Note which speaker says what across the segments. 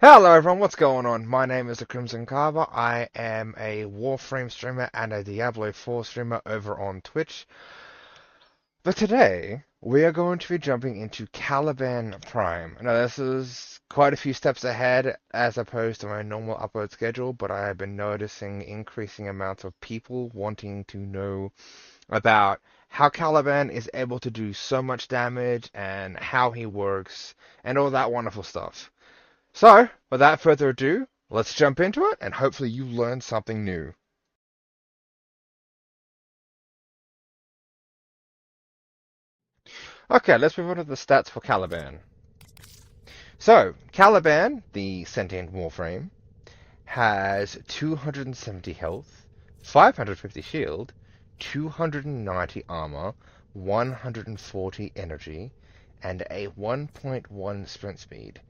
Speaker 1: Hello everyone, what's going on? My name is the Crimson Carver. I am a Warframe streamer and a Diablo 4 streamer over on Twitch. But today, we are going to be jumping into Caliban Prime. Now this is quite a few steps ahead as opposed to my normal upload schedule, but I have been noticing increasing amounts of people wanting to know about how Caliban is able to do so much damage and how he works and all that wonderful stuff. So, without further ado, let's jump into it and hopefully you learn something new. Okay, let's move on to the stats for Caliban. So, Caliban, the sentient Warframe, has 270 health, 550 shield, 290 armor, 140 energy, and a 1.1 sprint speed.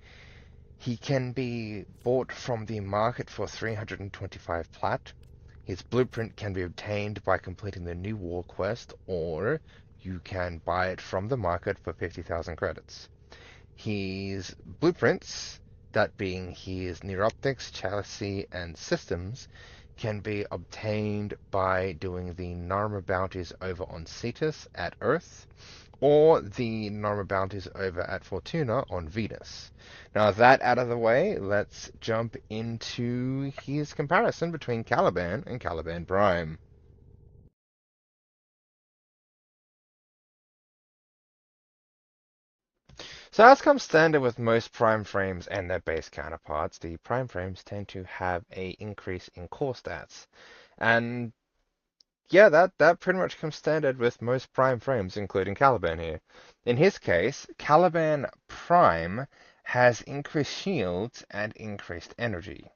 Speaker 1: He can be bought from the market for 325 plat. His blueprint can be obtained by completing the new war quest, or you can buy it from the market for 50,000 credits. His blueprints, that being his neuroptics, chassis, and systems, can be obtained by doing the Narma bounties over on Cetus at Earth, or the normal bounties over at Fortuna on Venus. Now, with that out of the way, let's jump into his comparison between Caliban and Caliban Prime. So as comes standard with most prime frames and their base counterparts, the prime frames tend to have a increase in core stats. And yeah, that pretty much comes standard with most Prime frames, including Caliban here. In his case, Caliban Prime has increased shields and increased energy.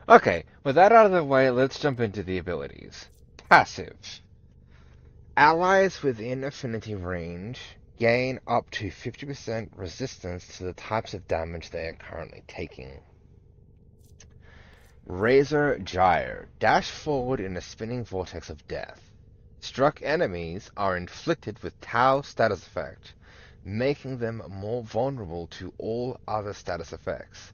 Speaker 1: Okay, with that out of the way, let's jump into the abilities. Passive. Allies within affinity range gain up to 50% resistance to the types of damage they are currently taking. Razor Gyre. Dash forward in a spinning vortex of death. Struck enemies are inflicted with Tau status effect, making them more vulnerable to all other status effects.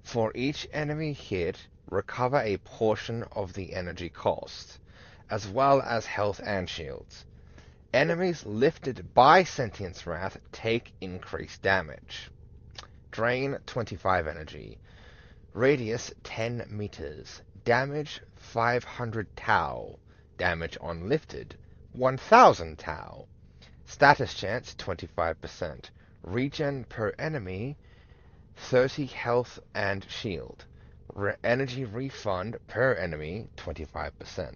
Speaker 1: For each enemy hit, recover a portion of the energy cost, as well as health and shields. Enemies lifted by Sentience Wrath take increased damage. Drain 25 energy. Radius 10 meters. Damage 500 Tau. Damage on lifted 1000 Tau. Status chance 25%. Regen per enemy 30 health and shield. Energy refund per enemy 25%.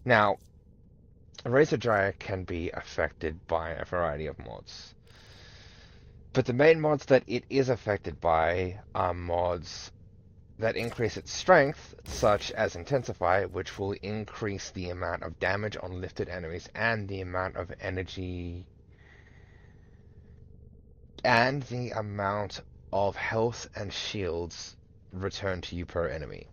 Speaker 1: Now, Razor Gyre can be affected by a variety of mods. But the main mods that it is affected by are mods that increase its strength, such as Intensify, which will increase the amount of damage on lifted enemies and the amount of energy and the amount of health and shields returned to you per enemy.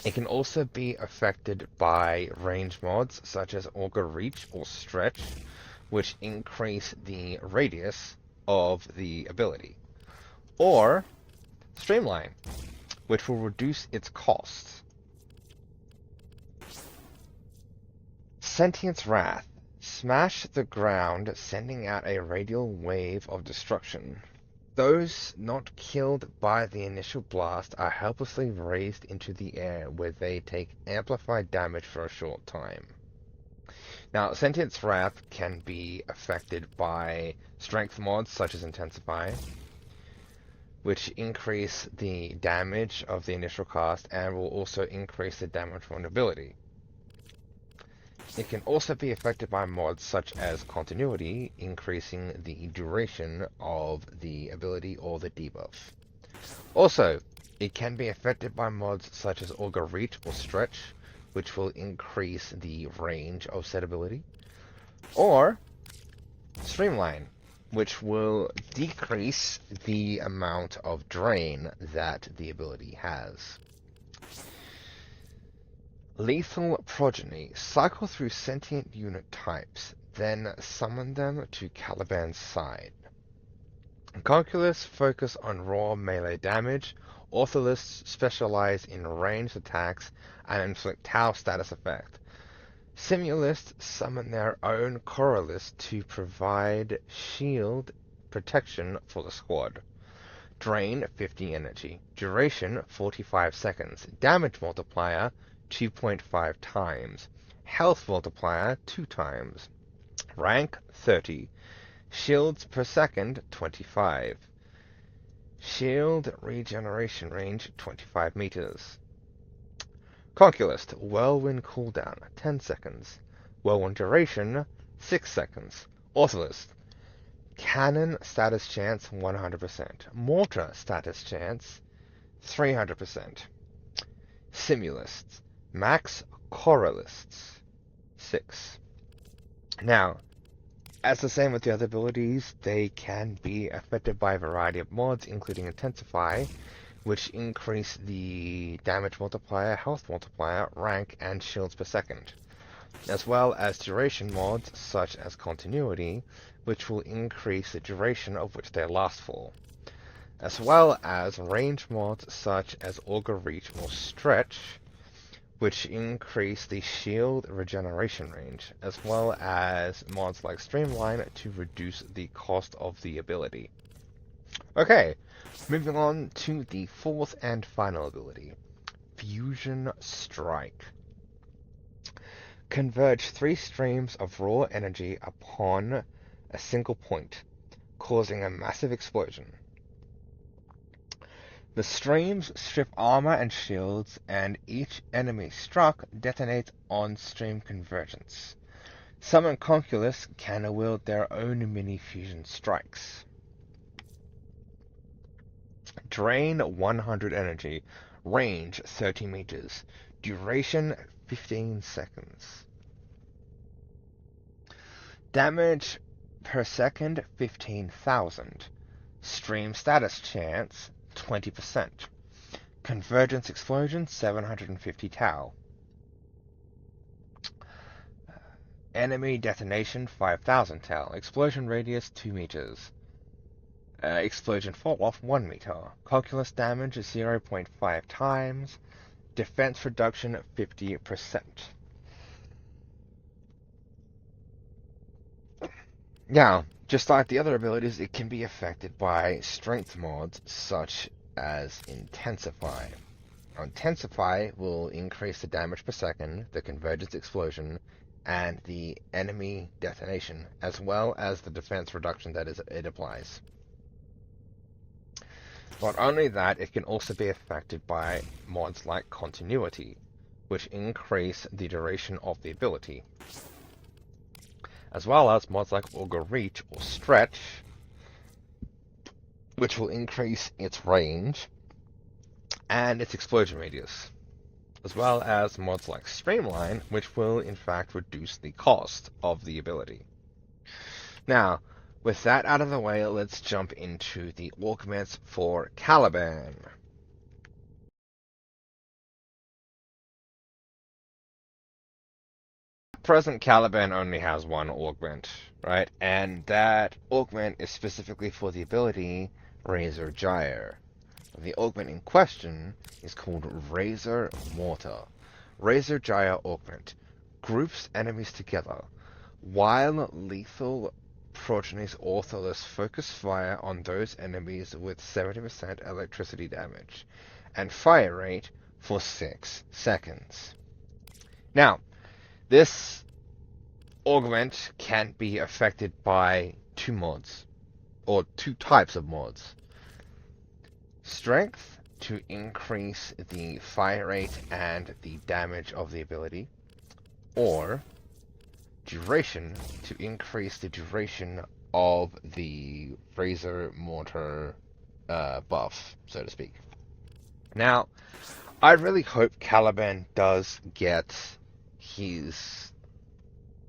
Speaker 1: It can also be affected by range mods such as Augur Reach or Stretch, which increase the radius of the ability, or Streamline, which will reduce its costs. Sentience Wrath. Smash the ground, sending out a radial wave of destruction. Those not killed by the initial blast are helplessly raised into the air, where they take amplified damage for a short time. Now, Sentience Wrath can be affected by strength mods such as Intensify, which increase the damage of the initial cast and will also increase the damage vulnerability. It can also be affected by mods such as Continuity, increasing the duration of the ability or the debuff. Also, it can be affected by mods such as Augur Reach or Stretch, which will increase the range of said ability, or Streamline, which will decrease the amount of drain that the ability has. Lethal Progeny. Cycle through sentient unit types. then summon them to Caliban's side. Calculus focus on raw melee damage. Ortholists specialize in ranged attacks and inflict Tau status effect. Simulists summon their own Coralist to provide shield protection for the squad. Drain 50 energy. Duration 45 seconds. Damage multiplier 2.5 times. Health multiplier 2 times. Rank 30. Shields per second 25. Shield regeneration range 25 meters. Conquest Whirlwind cooldown 10 seconds. Whirlwind duration 6 seconds. Ortholist Cannon status chance 100%. Mortar status chance 300%. Simulists Max Coralists 6. Now, as the same with the other abilities, they can be affected by a variety of mods, including Intensify, which increase the damage multiplier, health multiplier, rank, and shields per second, as well as duration mods such as Continuity, which will increase the duration of which they last for, as well as range mods such as Augur Reach or Stretch, which increase the shield regeneration range, as well as mods like Streamline to reduce the cost of the ability. Okay, moving on to the fourth and final ability, Fusion Strike. Converge 3 streams of raw energy upon a single point, causing a massive explosion. The streams strip armor and shields, and each enemy struck detonates on stream convergence. Some Conculus can wield their own mini-fusion strikes. Drain 100 energy. Range 30 meters. Duration 15 seconds. Damage per second 15,000. Stream status chance 20%. Convergence explosion 750 Tau. Enemy detonation 5,000 Tau. Explosion radius 2 meters. Explosion fall off 1 meter. Calculus damage 0.5 times. Defense reduction 50%. Now, just like the other abilities, it can be affected by strength mods such as Intensify. Intensify will increase the damage per second, the convergence explosion, and the enemy detonation, as well as the defense reduction that it applies. Not only that, it can also be affected by mods like Continuity, which increase the duration of the ability, as well as mods like Augur Reach or Stretch, which will increase its range and its explosion radius, as well as mods like Streamline, which will in fact reduce the cost of the ability. Now, with that out of the way, let's jump into the augments for Caliban. Present Caliban only has one augment, right? And that augment is specifically for the ability Razor Gyre. The augment in question is called Razor Mortar. Razor Gyre augment groups enemies together. While lethal progenies Ortholis focus fire on those enemies with 70% electricity damage and fire rate for 6 seconds. Now, this augment can be affected by 2 mods, or 2 types of mods. Strength to increase the fire rate and the damage of the ability, or duration to increase the duration of the Razor Mortar buff, so to speak. Now, I really hope Caliban does get his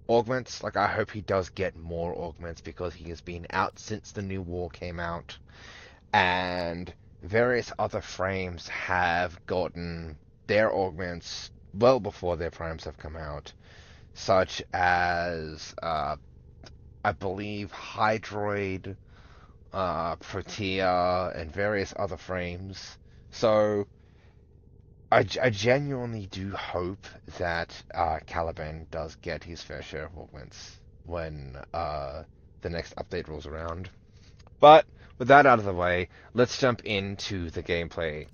Speaker 1: augments. Like, I hope he does get more augments, because he has been out since the new war came out, and various other frames have gotten their augments well before their primes have come out, such as I believe Hydroid, Protea, and various other frames. So I genuinely do hope that Caliban does get his fair share of augments when the next update rolls around. But with that out of the way, let's jump into the gameplay.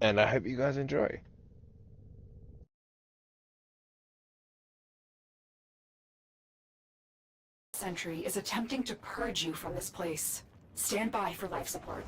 Speaker 1: And I hope you guys enjoy.
Speaker 2: Sentry is attempting to purge you from this place. Stand by for life support.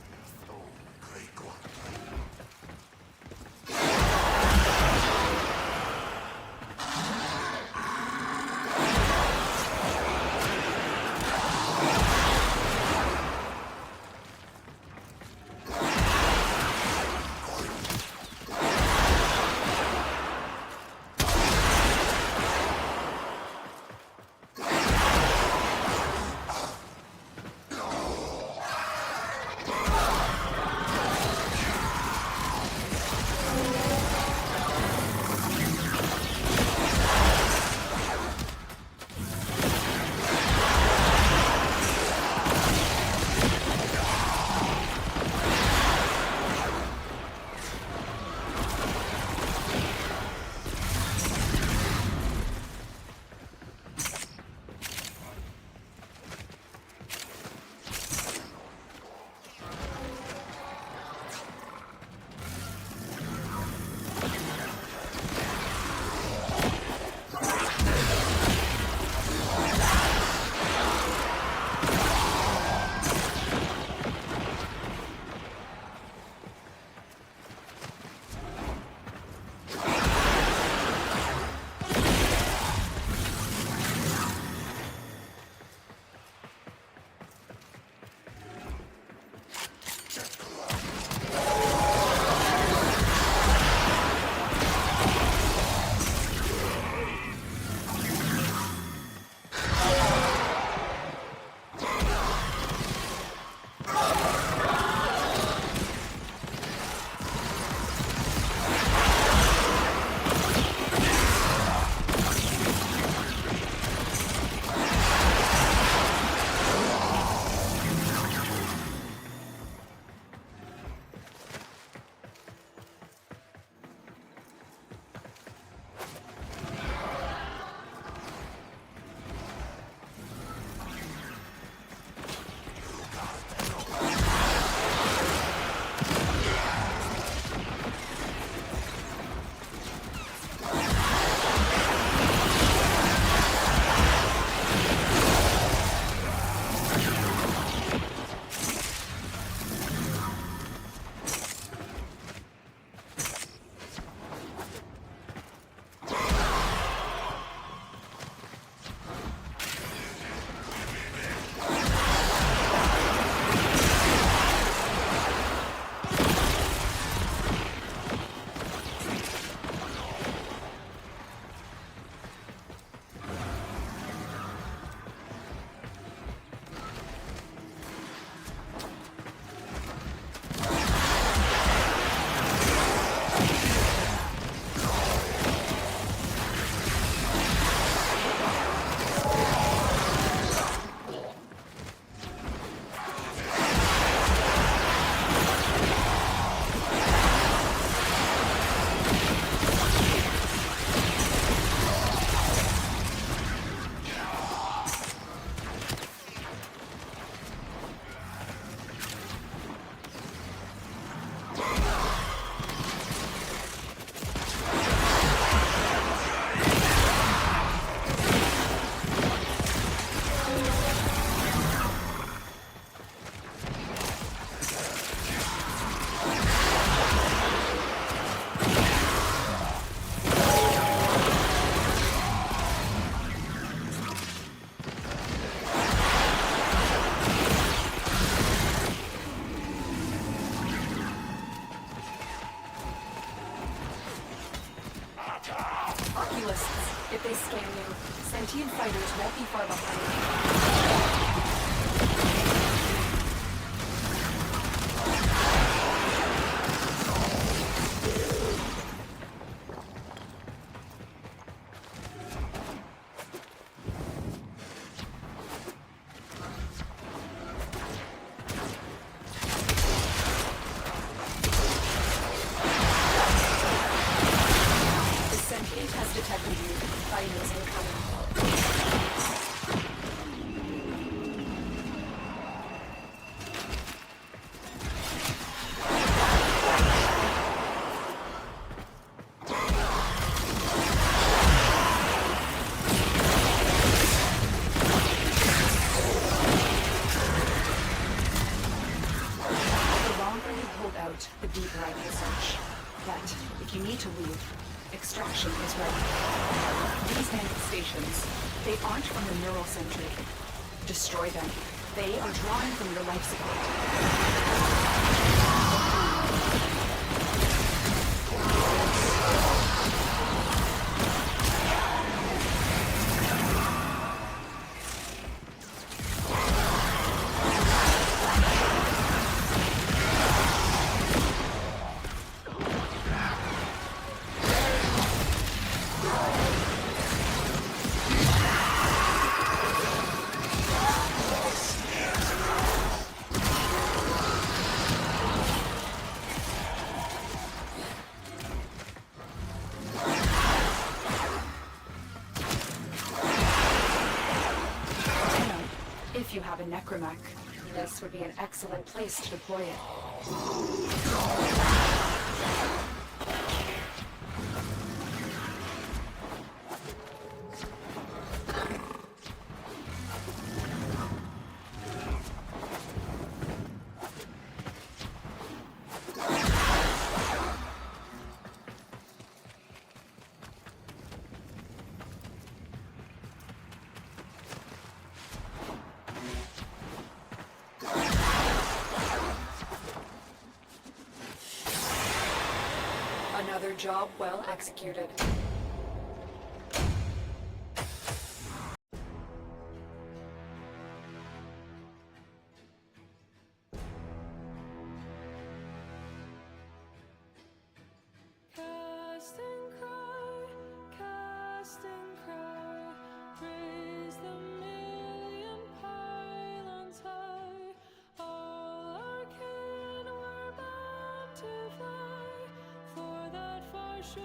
Speaker 2: If they scan you, sentient fighters won't be far behind. vibrations. They aren't from the neural centric. Destroy them. They are drawing from your life support. If you have a necromech, this would be an excellent place to deploy it. Another job well executed.
Speaker 3: Cast and cry, raise the million pylons high. All our kin were bound to fly.